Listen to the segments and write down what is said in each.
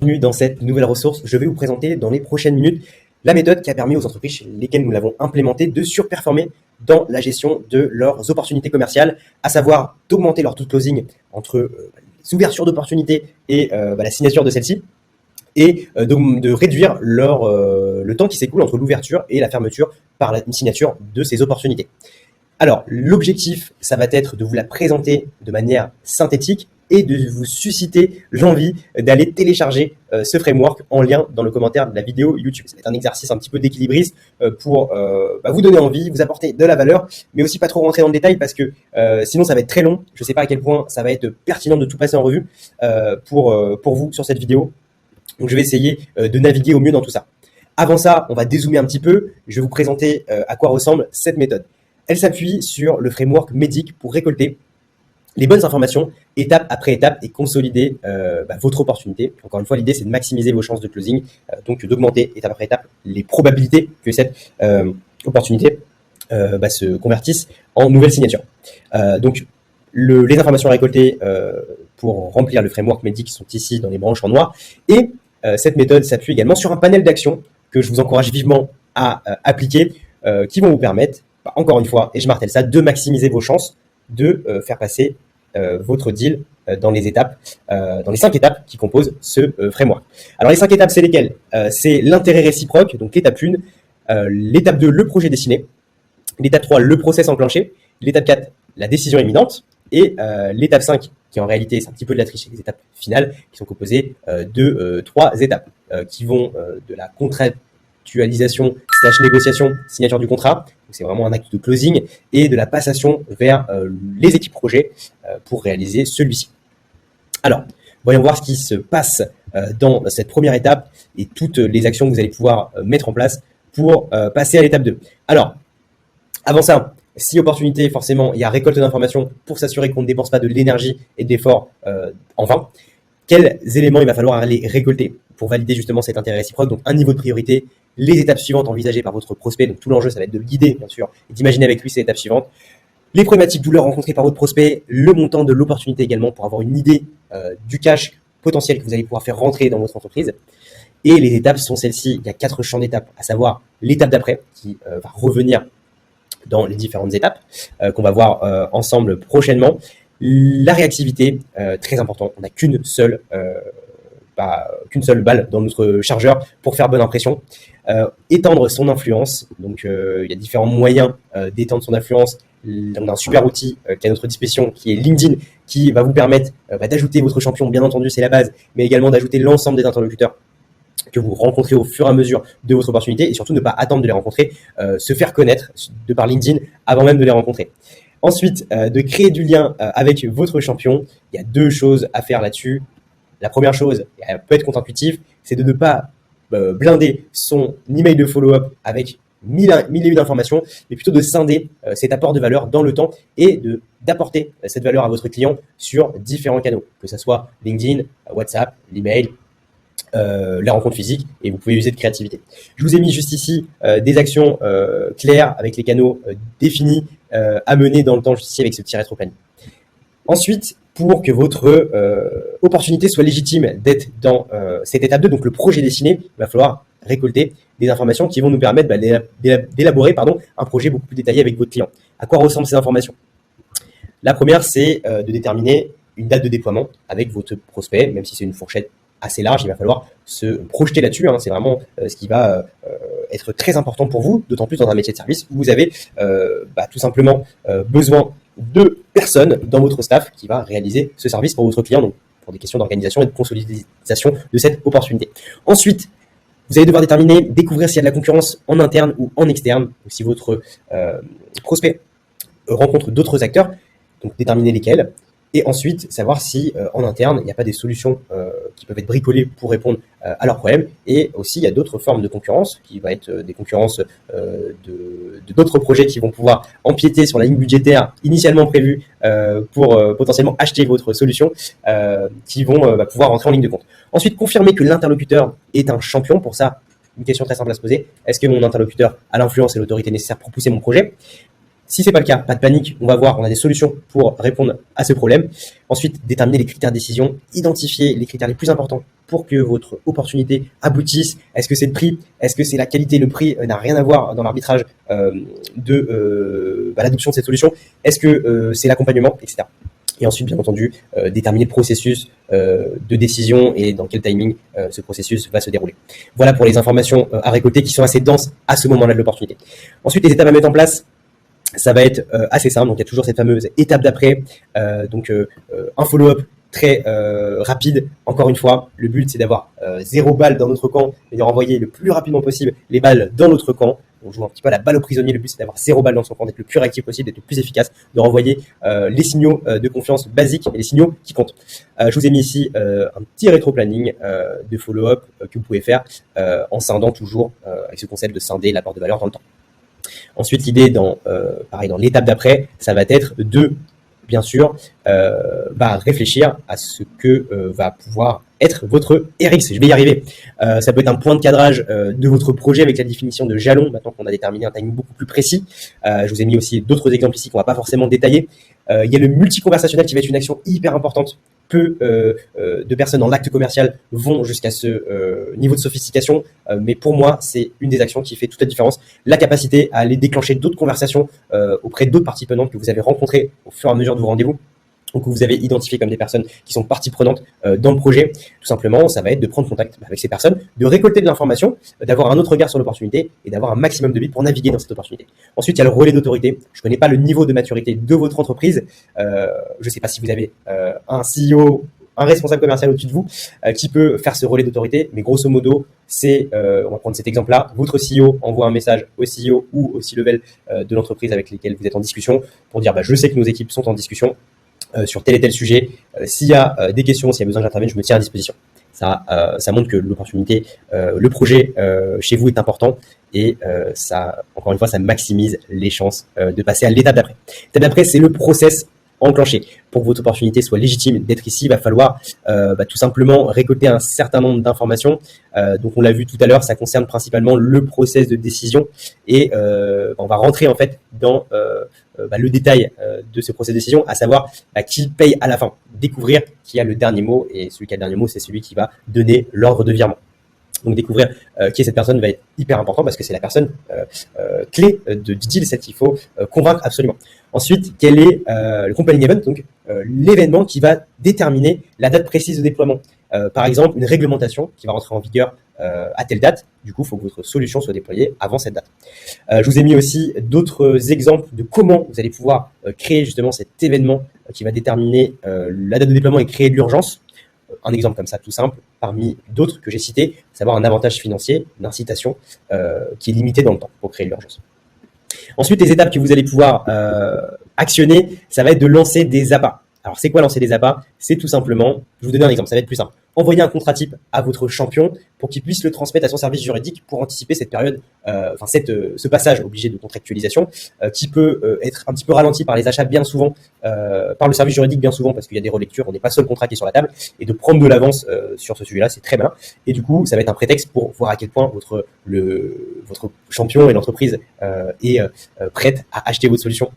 Bienvenue dans cette nouvelle ressource. Je vais vous présenter dans les prochaines minutes la méthode qui a permis aux entreprises chez lesquelles nous l'avons implémentée de surperformer dans la gestion de leurs opportunités commerciales, à savoir d'augmenter leur taux de closing entre les ouvertures d'opportunités et la signature de celle-ci, et de réduire le temps qui s'écoule entre l'ouverture et la fermeture par la signature de ces opportunités. Alors, l'objectif, ça va être de vous la présenter de manière synthétique et de vous susciter l'envie d'aller télécharger ce framework en lien dans le commentaire de la vidéo YouTube. C'est un exercice un petit peu d'équilibriste pour vous donner envie, vous apporter de la valeur, mais aussi pas trop rentrer dans le détail parce que sinon ça va être très long. Je ne sais pas à quel point ça va être pertinent de tout passer en revue pour vous sur cette vidéo. Donc je vais essayer de naviguer au mieux dans tout ça. Avant ça, on va dézoomer un petit peu. Je vais vous présenter à quoi ressemble cette méthode. Elle s'appuie sur le framework MEDDIC pour récolter les bonnes informations étape après étape et consolider votre opportunité. Encore une fois, l'idée, c'est de maximiser vos chances de closing, donc d'augmenter étape après étape les probabilités que cette opportunité se convertisse en nouvelle signature. Donc, les informations récoltées pour remplir le framework MEDDIC sont ici dans les branches en noir. Et cette méthode s'appuie également sur un panel d'actions que je vous encourage vivement à appliquer, qui vont vous permettre, encore une fois, et je martèle ça, de maximiser vos chances de faire passer votre deal dans les étapes, dans les 5 étapes qui composent ce framework. Alors les 5 étapes, c'est lesquelles? C'est l'intérêt réciproque, donc l'étape 1, l'étape 2, le projet dessiné, l'étape 3, le process enclenché, l'étape 4, la décision imminente, et l'étape 5, qui en réalité c'est un petit peu de la triche, les étapes finales qui sont composées de 3 étapes qui vont de la contractualisation / négociation, signature du contrat, c'est vraiment un acte de closing, et de la passation vers les équipes projet pour réaliser celui-ci. Alors, voyons voir ce qui se passe dans cette première étape et toutes les actions que vous allez pouvoir mettre en place pour passer à l'étape 2. Alors, avant ça, si opportunité, forcément, il y a récolte d'informations pour s'assurer qu'on ne dépense pas de l'énergie et de l'effort en vain. Quels éléments il va falloir aller récolter pour valider justement cet intérêt réciproque? Donc, un niveau de priorité, les étapes suivantes envisagées par votre prospect. Donc, tout l'enjeu, ça va être de le guider, bien sûr, et d'imaginer avec lui ces étapes suivantes. Les problématiques douleurs rencontrées par votre prospect, le montant de l'opportunité également pour avoir une idée du cash potentiel que vous allez pouvoir faire rentrer dans votre entreprise. Et les étapes sont celles-ci. Il y a 4 champs d'étapes, à savoir l'étape d'après qui va revenir dans les différentes étapes qu'on va voir ensemble prochainement. La réactivité, très important. On n'a qu'une seule balle dans notre chargeur pour faire bonne impression. Étendre son influence. Donc, il y a différents moyens d'étendre son influence. On a un super outil qui est à notre disposition, qui est LinkedIn, qui va vous permettre d'ajouter votre champion. Bien entendu, c'est la base, mais également d'ajouter l'ensemble des interlocuteurs que vous rencontrez au fur et à mesure de votre opportunité, et surtout ne pas attendre de les rencontrer, se faire connaître de par LinkedIn avant même de les rencontrer. Ensuite, de créer du lien avec votre champion. Il y a 2 choses à faire là-dessus. La première chose, elle peut être contre-intuitive, c'est de ne pas blinder son email de follow-up avec 1000 et une informations, mais plutôt de scinder cet apport de valeur dans le temps et d'apporter cette valeur à votre client sur différents canaux, que ce soit LinkedIn, WhatsApp, l'email, les rencontres physiques, et vous pouvez user de créativité. Je vous ai mis juste ici des actions claires avec les canaux définis à mener dans le temps, juste ici avec ce petit rétro-planning. Ensuite, pour que votre opportunité soit légitime d'être dans cette étape 2, donc le projet dessiné, il va falloir récolter des informations qui vont nous permettre d'élaborer un projet beaucoup plus détaillé avec votre client. À quoi ressemblent ces informations? La première, c'est de déterminer une date de déploiement avec votre prospect, même si c'est une fourchette assez large, il va falloir se projeter là-dessus. C'est vraiment ce qui va être très important pour vous, d'autant plus dans un métier de service où vous avez tout simplement besoin de personnes dans votre staff qui va réaliser ce service pour votre client, donc pour des questions d'organisation et de consolidation de cette opportunité. Ensuite, vous allez devoir découvrir s'il y a de la concurrence en interne ou en externe, ou si votre prospect rencontre d'autres acteurs, donc déterminer lesquels. Et ensuite, savoir si en interne, il n'y a pas des solutions qui peuvent être bricolées pour répondre à leurs problèmes. Et aussi, il y a d'autres formes de concurrence, qui va être des concurrences de d'autres projets qui vont pouvoir empiéter sur la ligne budgétaire initialement prévue pour potentiellement acheter votre solution, qui vont pouvoir rentrer en ligne de compte. Ensuite, confirmer que l'interlocuteur est un champion. Pour ça, une question très simple à se poser. Est-ce que mon interlocuteur a l'influence et l'autorité nécessaire pour pousser mon projet? Si c'est pas le cas, pas de panique, on va voir, on a des solutions pour répondre à ce problème. Ensuite, déterminer les critères de décision, identifier les critères les plus importants pour que votre opportunité aboutisse. Est-ce que c'est le prix? Est-ce que c'est la qualité? Le prix n'a rien à voir dans l'arbitrage de l'adoption de cette solution. Est-ce que c'est l'accompagnement, etc. Et ensuite, bien entendu, déterminer le processus de décision et dans quel timing ce processus va se dérouler. Voilà pour les informations à récolter qui sont assez denses à ce moment-là de l'opportunité. Ensuite, les étapes à mettre en place, ça va être assez simple. Donc, il y a toujours cette fameuse étape d'après. Un follow-up très rapide. Encore une fois, le but, c'est d'avoir 0 balles dans notre camp et de renvoyer le plus rapidement possible les balles dans notre camp. On joue un petit peu à la balle au prisonnier. Le but, c'est d'avoir 0 balles dans son camp, d'être le plus réactif possible, d'être le plus efficace, de renvoyer les signaux de confiance basiques et les signaux qui comptent. Je vous ai mis ici un petit rétro-planning de follow-up que vous pouvez faire en scindant toujours avec ce concept de scinder l'apport de valeur dans le temps. Ensuite, l'idée dans l'étape d'après, ça va être de, bien sûr, réfléchir à ce que va pouvoir être votre RX. Je vais y arriver. Ça peut être un point de cadrage de votre projet avec la définition de jalons, maintenant qu'on a déterminé un timing beaucoup plus précis. Je vous ai mis aussi d'autres exemples ici qu'on ne va pas forcément détailler. Il y a le multi-conversationnel qui va être une action hyper importante. Peu de personnes en acte commercial vont jusqu'à ce niveau de sophistication, mais pour moi, c'est une des actions qui fait toute la différence. La capacité à aller déclencher d'autres conversations auprès d'autres parties prenantes que vous avez rencontrées au fur et à mesure de vos rendez-vous, ou que vous avez identifié comme des personnes qui sont parties prenantes dans le projet. Tout simplement, ça va être de prendre contact avec ces personnes, de récolter de l'information, d'avoir un autre regard sur l'opportunité et d'avoir un maximum de billes pour naviguer dans cette opportunité. Ensuite, il y a le relais d'autorité. Je ne connais pas le niveau de maturité de votre entreprise. Je ne sais pas si vous avez un CEO, un responsable commercial au-dessus de vous qui peut faire ce relais d'autorité, mais grosso modo, c'est, on va prendre cet exemple-là, votre CEO envoie un message au CEO ou au C-level de l'entreprise avec lesquels vous êtes en discussion pour dire je sais que nos équipes sont en discussion sur tel et tel sujet. S'il y a des questions, s'il y a besoin que j'intervienne, je me tiens à disposition. Ça montre que l'opportunité, le projet chez vous est important et ça, encore une fois, ça maximise les chances de passer à l'étape d'après. L'étape d'après, c'est le process enclenché. Pour que votre opportunité soit légitime d'être ici, il va falloir tout simplement récolter un certain nombre d'informations. Donc on l'a vu tout à l'heure, ça concerne principalement le process de décision et on va rentrer en fait dans le détail de ce process de décision, à savoir qui paye à la fin. Découvrir qui a le dernier mot, et celui qui a le dernier mot, c'est celui qui va donner l'ordre de virement. Donc découvrir qui est cette personne va être hyper important parce que c'est la personne clé du deal, celle qu'il faut convaincre absolument. Ensuite, quel est le compelling event, donc l'événement qui va déterminer la date précise de déploiement. Par exemple, une réglementation qui va rentrer en vigueur à telle date. Du coup, il faut que votre solution soit déployée avant cette date. Je vous ai mis aussi d'autres exemples de comment vous allez pouvoir créer justement cet événement qui va déterminer la date de déploiement et créer de l'urgence. Un exemple comme ça, tout simple, parmi d'autres que j'ai cités, savoir un avantage financier, une incitation qui est limitée dans le temps pour créer de l'urgence. Ensuite, les étapes que vous allez pouvoir actionner, ça va être de lancer des appâts. Alors, c'est quoi lancer des appâts? C'est tout simplement, je vais vous donner un exemple, ça va être plus simple. Envoyer un contrat type à votre champion pour qu'il puisse le transmettre à son service juridique pour anticiper cette période, ce passage obligé de contractualisation qui peut être un petit peu ralenti par les achats bien souvent, par le service juridique bien souvent parce qu'il y a des relectures, on n'est pas seul contrat qui est sur la table et de prendre de l'avance sur ce sujet-là, c'est très malin. Et du coup, ça va être un prétexte pour voir à quel point votre champion et l'entreprise est prête à acheter votre solution.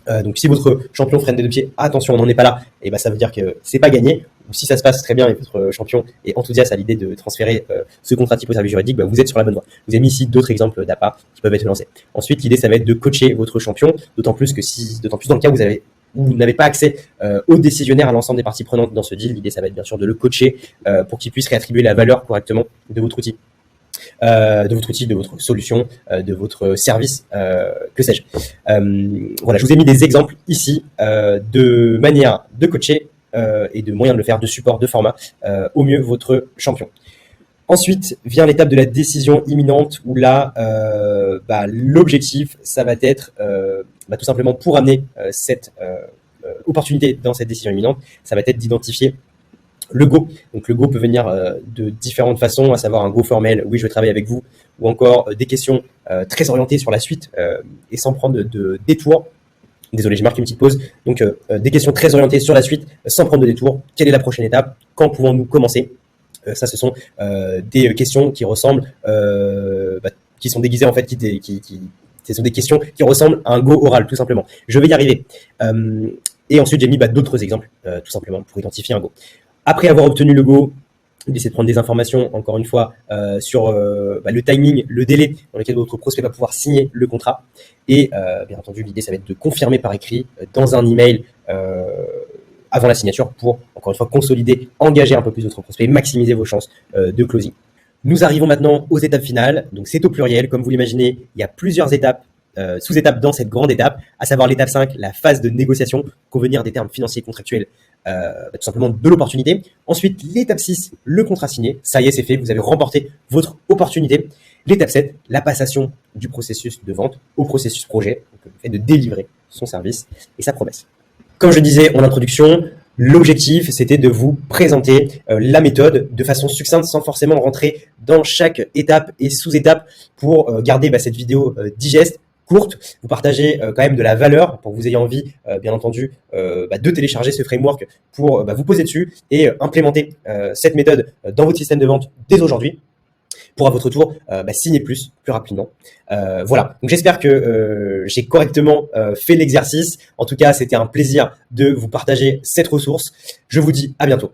Donc si votre champion freine des deux pieds, attention, on n'en est pas là, et ça veut dire que c'est pas gagné. Ou si ça se passe très bien et votre champion est enthousiaste à l'idée de transférer ce contrat type au service juridique, vous êtes sur la bonne voie. Vous avez mis ici d'autres exemples d'appâts qui peuvent être lancés. Ensuite, l'idée ça va être de coacher votre champion, d'autant plus dans le cas où vous n'avez pas accès aux décisionnaires, à l'ensemble des parties prenantes dans ce deal. L'idée ça va être bien sûr de le coacher pour qu'il puisse réattribuer la valeur correctement de votre outil. De votre solution, de votre service, que sais-je. Voilà, je vous ai mis des exemples ici de manière de coacher et de moyens de le faire, de support, de format, au mieux votre champion. Ensuite vient l'étape de la décision imminente où là, l'objectif, ça va être tout simplement pour amener cette opportunité dans cette décision imminente, ça va être d'identifier le go. Donc le go peut venir de différentes façons, à savoir un go formel, oui je veux travailler avec vous, ou encore des questions très orientées sur la suite et sans prendre de détour. Désolé, j'ai marqué une petite pause. Donc des questions très orientées sur la suite sans prendre de détour. Quelle est la prochaine étape? Quand pouvons-nous commencer? Ça, ce sont des questions qui ressemblent, qui sont déguisées en fait, qui Ce sont des questions qui ressemblent à un go oral, tout simplement. Je vais y arriver. Et ensuite, j'ai mis d'autres exemples, tout simplement, pour identifier un go. Après avoir obtenu le go, d'essayer de prendre des informations, encore une fois, sur le timing, le délai dans lequel votre prospect va pouvoir signer le contrat. Et bien entendu, l'idée, ça va être de confirmer par écrit dans un email avant la signature pour, encore une fois, consolider, engager un peu plus votre prospect, maximiser vos chances de closing. Nous arrivons maintenant aux étapes finales. Donc, c'est au pluriel. Comme vous l'imaginez, il y a plusieurs étapes, sous-étapes dans cette grande étape, à savoir l'étape 5, la phase de négociation, convenir des termes financiers contractuels, tout simplement de l'opportunité. Ensuite, l'étape 6, le contrat signé. Ça y est, c'est fait. Vous avez remporté votre opportunité. L'étape 7, la passation du processus de vente au processus projet, donc le fait de délivrer son service et sa promesse. Comme je disais en introduction, l'objectif, c'était de vous présenter la méthode de façon succincte sans forcément rentrer dans chaque étape et sous-étape pour garder cette vidéo digeste, courte, vous partagez quand même de la valeur pour que vous ayez envie, bien entendu, de télécharger ce framework pour vous poser dessus et implémenter cette méthode dans votre système de vente dès aujourd'hui pour à votre tour signer plus rapidement. Voilà, donc j'espère que j'ai correctement fait l'exercice. En tout cas, c'était un plaisir de vous partager cette ressource. Je vous dis à bientôt.